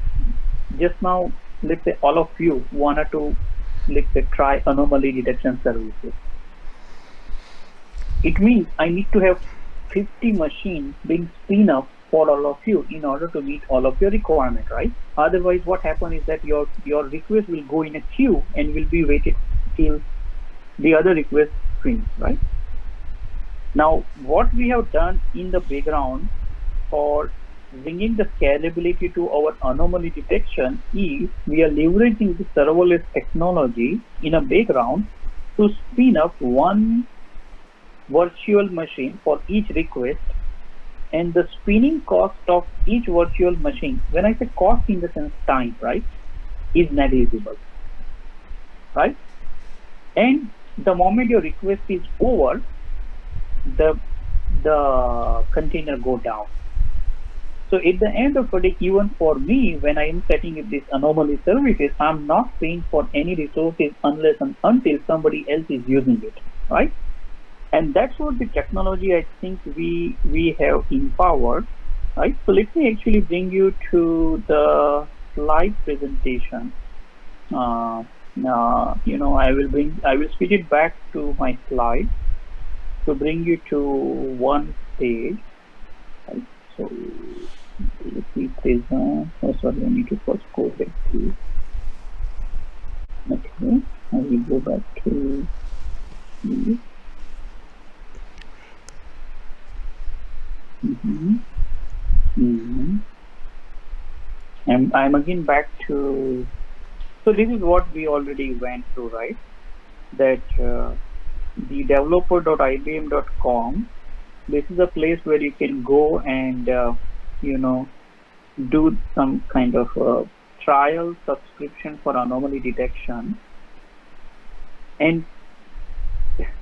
just now, let's say all of you wanted to, let's say, try anomaly detection services. It means I need to have 50 machines being spin up for all of you in order to meet all of your requirement, right? Otherwise, what happens is that your request will go in a queue and will be waited till the other request screens, right? Now, what we have done in the background for bringing the scalability to our anomaly detection is we are leveraging the serverless technology in a background to spin up one virtual machine for each request, and the spinning cost of each virtual machine, when I say cost in the sense time, right, is negligible, right? And the moment your request is over, the container go down. So at the end of the day, even for me, when I am setting up this anomaly services, I'm not paying for any resources unless and until somebody else is using it, right? And that's what the technology I think we have empowered, right? So let me actually bring you to the slide presentation. I will switch it back to my slide to bring you to one page. Right? So if we present, sorry, I need to first go back to. Okay, I will go back to. And I'm again back to. So this is what we already went through, right? That the developer.ibm.com, this is a place where you can go and do some kind of trial subscription for anomaly detection. And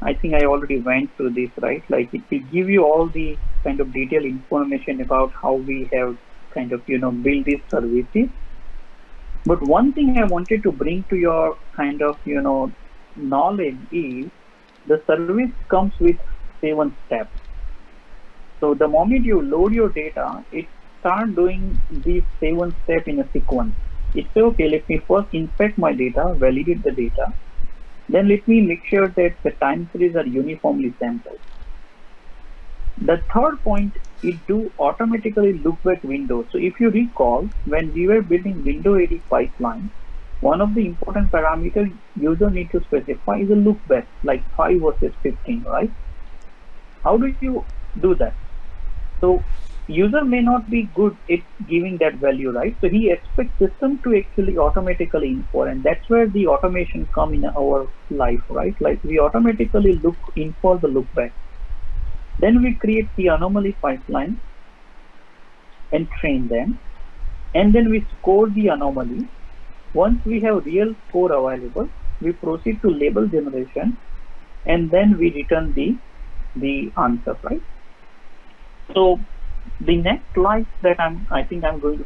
I think I already went through this, right? Like it will give you all the kind of detailed information about how we have kind of build these services. But one thing I wanted to bring to your kind of knowledge is the service comes with 7 steps. So the moment you load your data, it starts doing these 7 steps in a sequence. It says, okay, let me first inspect my data, validate the data. Then let me make sure that the time series are uniformly sampled. The third point is do automatically loopback windows. So if you recall, when we were building window AD pipeline, one of the important parameters user need to specify is a loopback, like 5 versus 15, right? How do you do that? So user may not be good at giving that value, right? So he expects system to actually automatically infer, and that's where the automation come in our life, right? Like we automatically infer the loopback. Then we create the anomaly pipeline and train them, and then we score the anomaly. Once we have real score available, we proceed to label generation, and then we return the answer, right? So the next slide that I think I'm going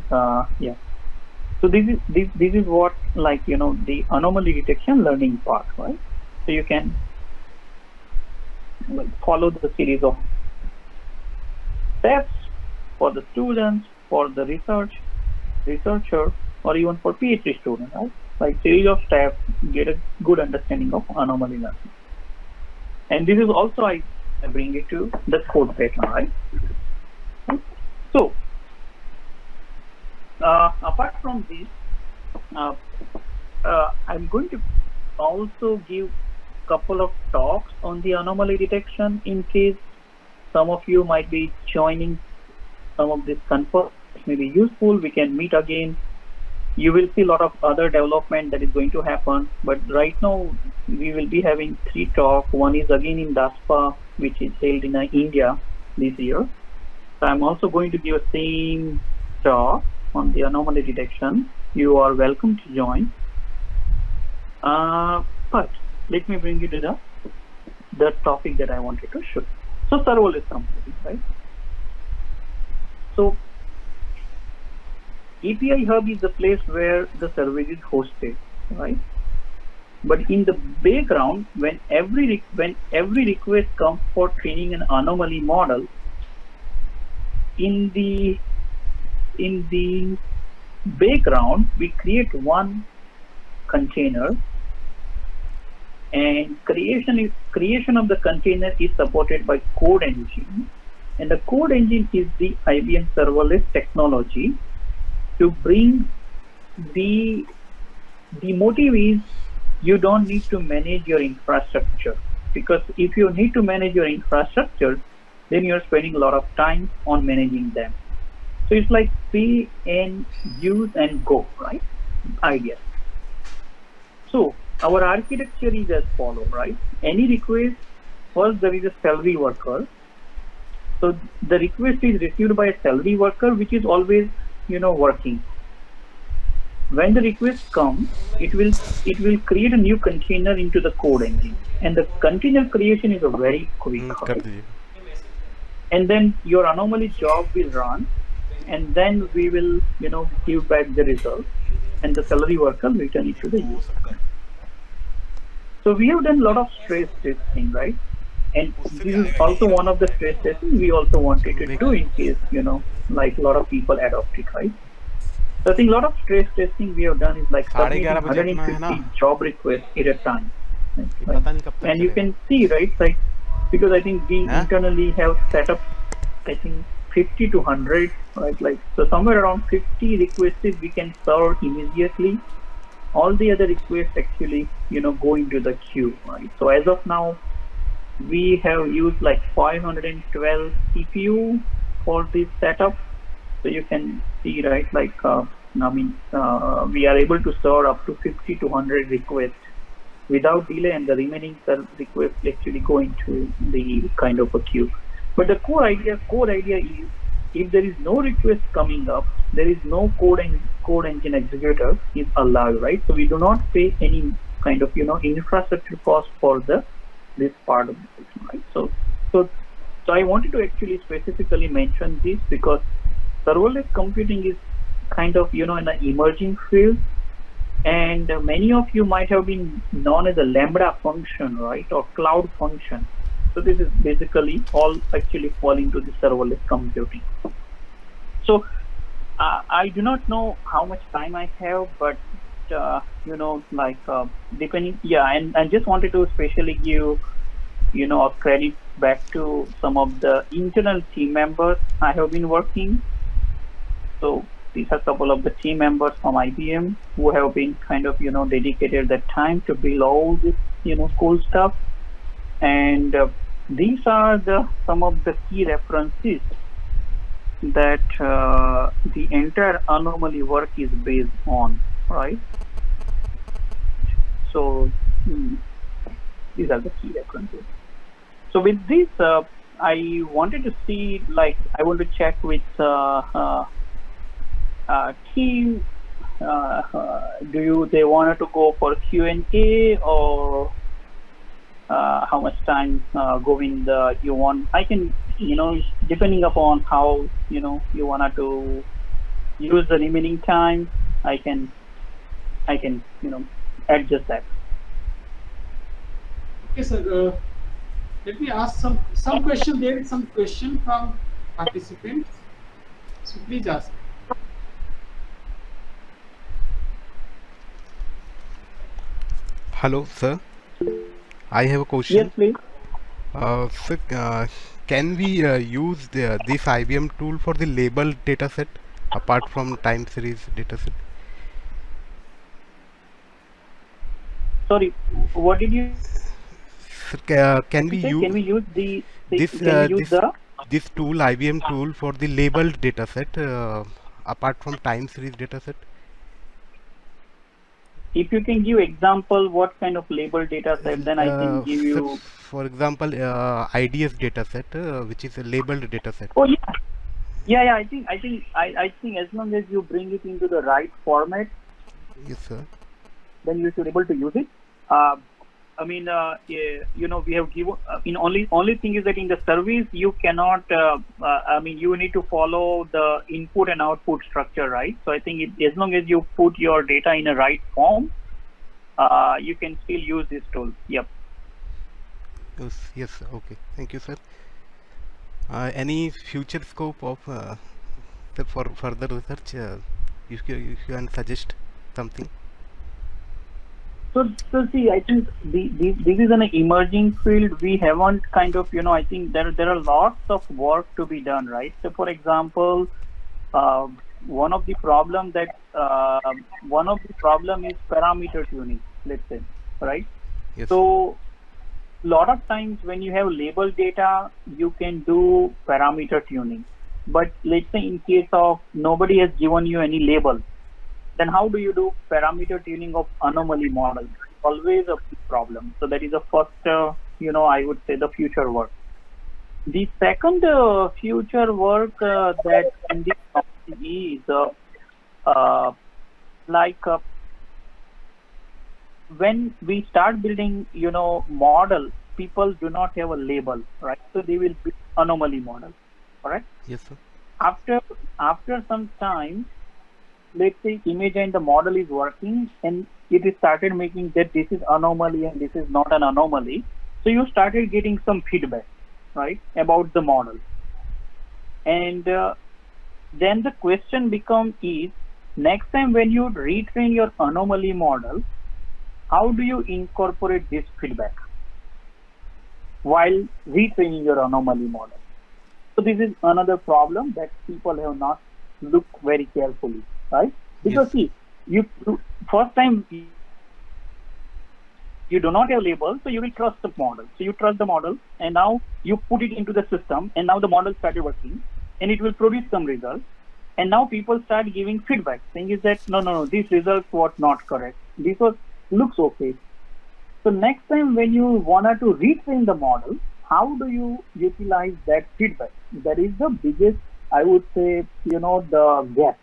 to yeah. So this is what, like the anomaly detection learning part, right? So you can follow the series of steps for the students, for the researcher, or even for PhD students, right? Like series of steps, get a good understanding of anomaly learning. And this is also I bring it to the code pattern, right? So apart from this, I'm going to also give couple of talks on the anomaly detection in case some of you might be joining some of this conference. It may be useful. We can meet again. You will see a lot of other development that is going to happen. But right now, we will be having 3 talks. One is again in DASPA, which is held in India this year. So I'm also going to give a same talk on the anomaly detection. You are welcome to join. But let me bring you to the topic that I wanted to show. So server is completed, right? So API Hub is the place where the service is hosted, right? But in the background, when every request comes for training an anomaly model, in the background we create one container, and creation of the container is supported by code engine, and the code engine is the IBM serverless technology. To bring the motive is you don't need to manage your infrastructure, because if you need to manage your infrastructure, then you're spending a lot of time on managing them. So it's like pay and use and go, right? Idea. So our architecture is as follows, right? Any request first there is a salary worker. So the request is received by a salary worker, which is always, working. When the request comes, it will create a new container into the code engine, and the container creation is a very quick. Right? And then your anomaly job will run, and then we will, give back the result, and the salary worker will return it to the user. So we have done a lot of stress testing, right? And this is also one of the stress testing we also wanted to do in case, like a lot of people adopt it, right? So I think a lot of stress testing we have done is like submitting 150 job requests at a time. Right? And you can see, right, like, because I think we internally have set up, I think 50 to 100, right? Like, so somewhere around 50 requests we can serve immediately. All the other requests actually, go into the queue, right? So as of now, we have used like 512 CPU for this setup. So you can see, right, like, we are able to serve up to 50 to 100 requests without delay, and the remaining requests actually go into the kind of a queue. But the core idea is, if there is no request coming up, there is no code engine executor is allowed, right? So we do not pay any kind of, infrastructure cost for this part of the system, right? So I wanted to actually specifically mention this because serverless computing is kind of, an emerging field, and many of you might have been known as a Lambda function, right, or cloud function. So this is basically all actually fall into the serverless computing. So I do not know how much time I have, but depending, and I just wanted to especially give, a credit back to some of the internal team members I have been working. So these are a couple of the team members from IBM who have been kind of, dedicated that time to build all this, cool stuff. And these are some of the key references that the entire anomaly work is based on, right? So these are the key references. So with this, I wanted to see, like, I want to check with team. They wanted to go for Q&A, or how much time, Govind, you want? I can, depending upon how, you wanted to use the remaining time, I can, adjust that. Okay, sir. Let me ask some question. There is some question from participants. So please ask. Hello, sir. I have a question. Yes, please. Sir, can we use this IBM tool for the labeled dataset apart from time series dataset? Sorry, what did you? Sir, can we use this tool, IBM tool, for the labeled dataset apart from time series dataset? If you can give example, what kind of label data set, then I can give you. For example, IDS dataset, which is a labeled dataset. Oh yeah. I think as long as you bring it into the right format, yes, sir, then you should be able to use it. We have given. Only thing is that in the service you cannot. You need to follow the input and output structure, right? So I think as long as you put your data in a right form, you can still use this tool. Yep. Yes. Okay. Thank you, sir. Any future scope of for further research? If you can suggest something. So see, I think this is an emerging field. We haven't kind of, I think there are lots of work to be done, right? So for example, one of the problem is parameter tuning, let's say, right? Yes. So a lot of times when you have label data, you can do parameter tuning. But let's say in case of nobody has given you any label, then how do you do parameter tuning of anomaly models? Always a big problem. So that is the first I would say the future work. The second future work that can be done is like when we start building, model, people do not have a label, right? So they will build anomaly model, correct? Yes, sir. After some time, let's say imagine the model is working and it is started making that this is anomaly and this is not an anomaly. So you started getting some feedback, right, about the model. And then the question becomes is, next time when you retrain your anomaly model, how do you incorporate this feedback while retraining your anomaly model? So this is another problem that people have not looked very carefully, right? Because Yes. see, you first time you do not have label, so you will trust the model. So you trust the model, and now you put it into the system, and now the model started working, and it will produce some results. And now people start giving feedback, saying is that no, these results was not correct. This looks okay. So next time when you wanted to retrain the model, how do you utilize that feedback? That is the biggest, I would say, the gap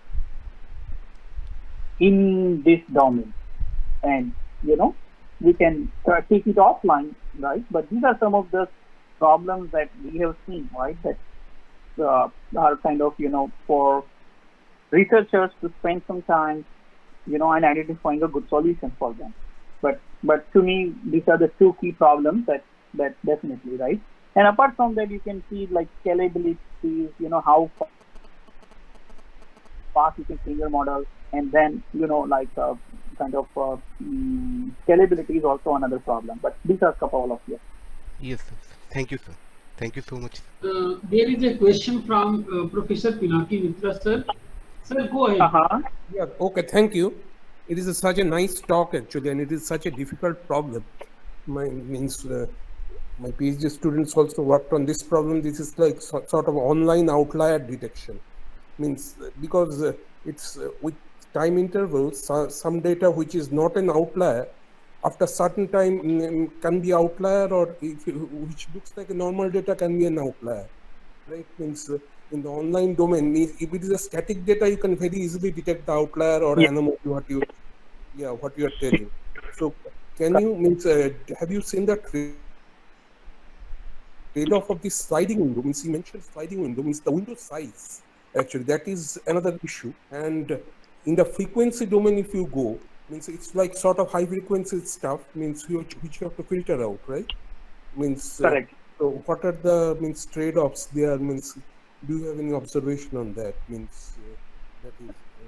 in this domain. And we can take it offline, right? But these are some of the problems that we have seen, right? That are kind of for researchers to spend some time, and identifying a good solution for them. But to me, these are the two key problems that definitely, right? And apart from that, you can see like scalability, how fast you can train your model, and then scalability is also another problem. But these are a couple of yes. Yes, sir. Thank you, sir. Thank you so much. There is a question from Professor Pinaki Mitra, sir. Sir, go ahead. Yeah, okay, thank you. It is such a nice talk actually, and it is such a difficult problem. My PhD students also worked on this problem. This is like sort of online outlier detection. Because it's with time intervals, some data which is not an outlier, after certain time can be outlier, or which looks like a normal data can be an outlier, right? In the online domain, if it is a static data, you can very easily detect the outlier or anomaly what you are telling. So can you have you seen the trade-off of this sliding window? You mentioned sliding window, the window size. Actually, that is another issue. And in the frequency domain, if you go, it's like sort of high frequency stuff, which you have to filter out, right? Correct. So what are the trade-offs there? Do you have any observation on that? That is I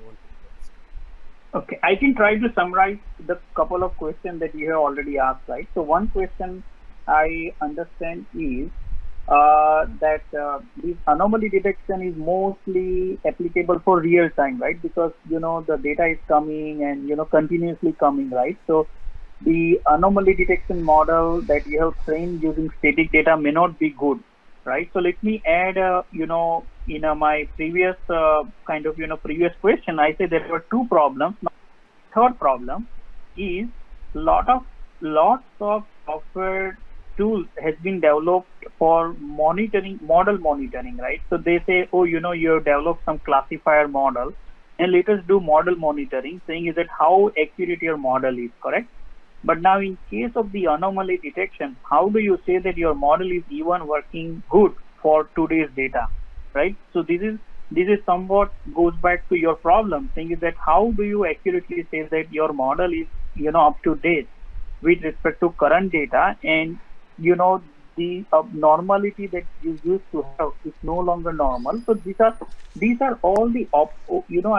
wanted to ask. Okay, I can try to summarize the couple of questions that you have already asked, right? So one question I understand is that this anomaly detection is mostly applicable for real time, right? Because the data is coming and continuously coming, right? So the anomaly detection model that you have trained using static data may not be good, right? So let me add, in my previous previous question, I said there were two problems. Now, third problem is lots of software tools has been developed for monitoring, model monitoring, right? So they say, oh, you have developed some classifier model, and let us do model monitoring, saying is that how accurate your model is, correct? But now in case of the anomaly detection, how do you say that your model is even working good for today's data, right? So this is somewhat goes back to your problem, saying is that how do you accurately say that your model is up to date with respect to current data, and the abnormality that you used to have is no longer normal. So these are all the I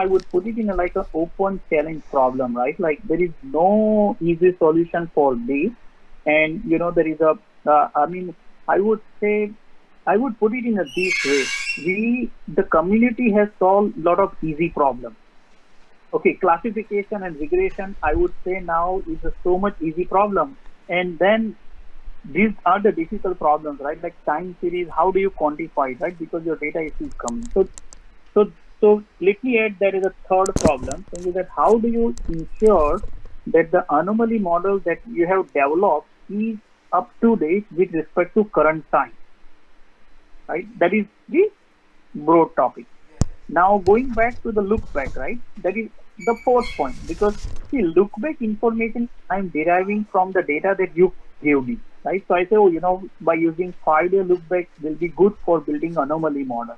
would put it in like an open challenge problem, right? Like there is no easy solution for this, and there is a I would say, I would put it in this way: the community has solved a lot of easy problems. Okay, classification and regression, I would say now is a so much easy problem, and then these are the difficult problems, right? Like time series, how do you quantify it, right? Because your data is still coming. So let me add there is a third problem, saying that how do you ensure that the anomaly model that you have developed is up to date with respect to current time, right? That is the broad topic. Now going back to the look back, right? That is the fourth point, because see, look back information I'm deriving from the data that you gave me, right? So I say, oh, by using 5-day look back will be good for building anomaly model.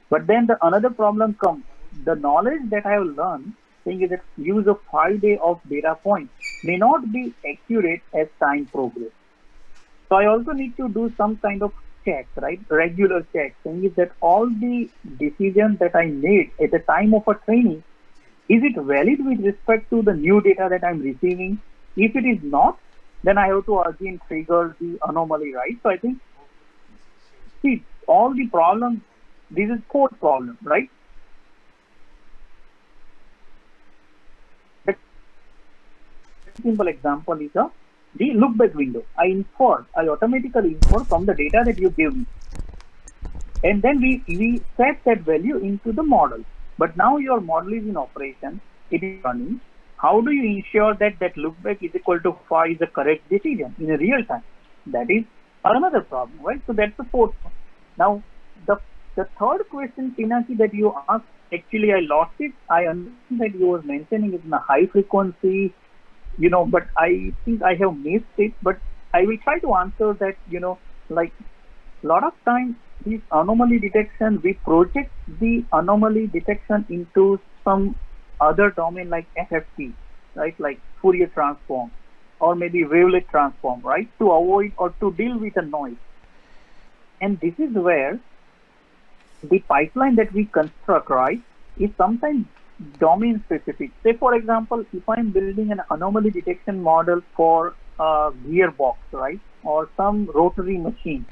But then the another problem comes. The knowledge that I have learned, saying is that use of 5-day of data points may not be accurate as time progresses. So I also need to do some kind of check, right? Regular check, saying is that all the decisions that I made at the time of a training, is it valid with respect to the new data that I'm receiving? If it is not, then I have to again trigger the anomaly, right? So I think, see, all the problems, this is fourth problem, right? Simple example is the look back window. I automatically infer from the data that you give me. And then we set that value into the model. But now your model is in operation, it is running. How do you ensure that that look back is equal to 5 is the correct decision in a real time? That is another problem, right? So that's the fourth one. Now, the third question, Pinaki, that you asked, actually I lost it. I understand that you were mentioning it in a high frequency, but I think I have missed it. But I will try to answer that, like a lot of times this anomaly detection, we project the anomaly detection into some other domain like FFT, right? Like Fourier transform or maybe wavelet transform, right? To avoid or to deal with the noise. And this is where the pipeline that we construct, right, is sometimes domain specific. Say, for example, if I'm building an anomaly detection model for a gearbox, right, or some rotary machine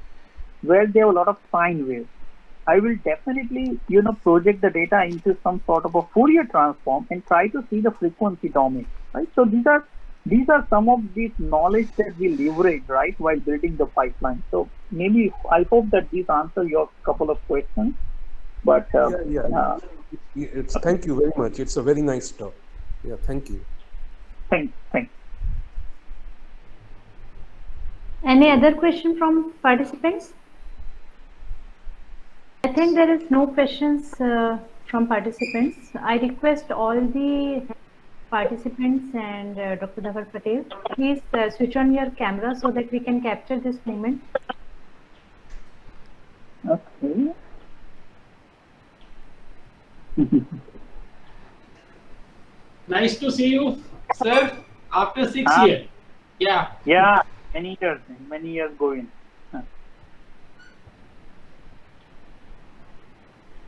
where there are a lot of sine waves, I will definitely, project the data into some sort of a Fourier transform and try to see the frequency domain, right? So these are some of these knowledge that we leverage, right, while building the pipeline. So maybe I hope that these answer your couple of questions. But Thank you very much. It's a very nice talk. Yeah, thank you. Thanks. Any other question from participants? I think there is no questions from participants. I request all the participants and Dr. Dhabal Patel, please switch on your camera so that we can capture this moment. Okay. Nice to see you, sir, after 6 years. Yeah. Yeah, many years going.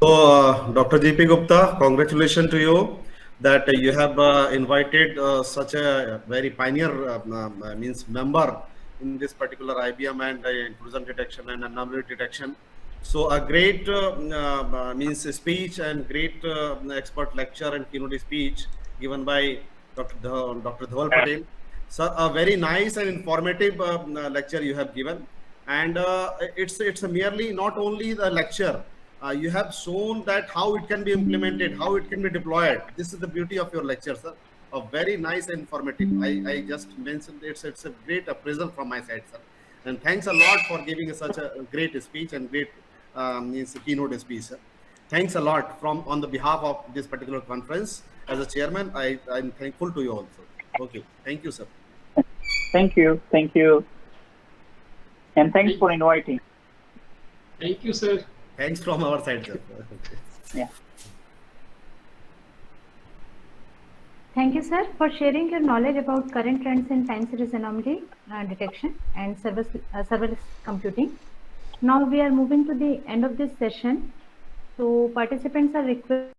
So, Dr. GP Gupta, congratulations to you that you have invited such a very pioneer member in this particular IBM and intrusion detection and anomaly detection. So a great speech and great expert lecture and keynote speech given by Dr. Dhabal Patel. So a very nice and informative lecture you have given, and it's merely not only the lecture. You have shown that how it can be implemented, how it can be deployed. This is the beauty of your lecture, sir. A very nice and informative. I just mentioned it's a great appraisal from my side, sir. And thanks a lot for giving such a great speech and great keynote speech, sir. Thanks a lot on the behalf of this particular conference. As a chairman, I'm thankful to you also. Okay, thank you, sir. Thank you, and thanks for inviting. Thank you, sir. Thanks from our side, sir. Yeah. Thank you, sir, for sharing your knowledge about current trends in time series anomaly detection and serverless computing. Now we are moving to the end of this session. So participants are requested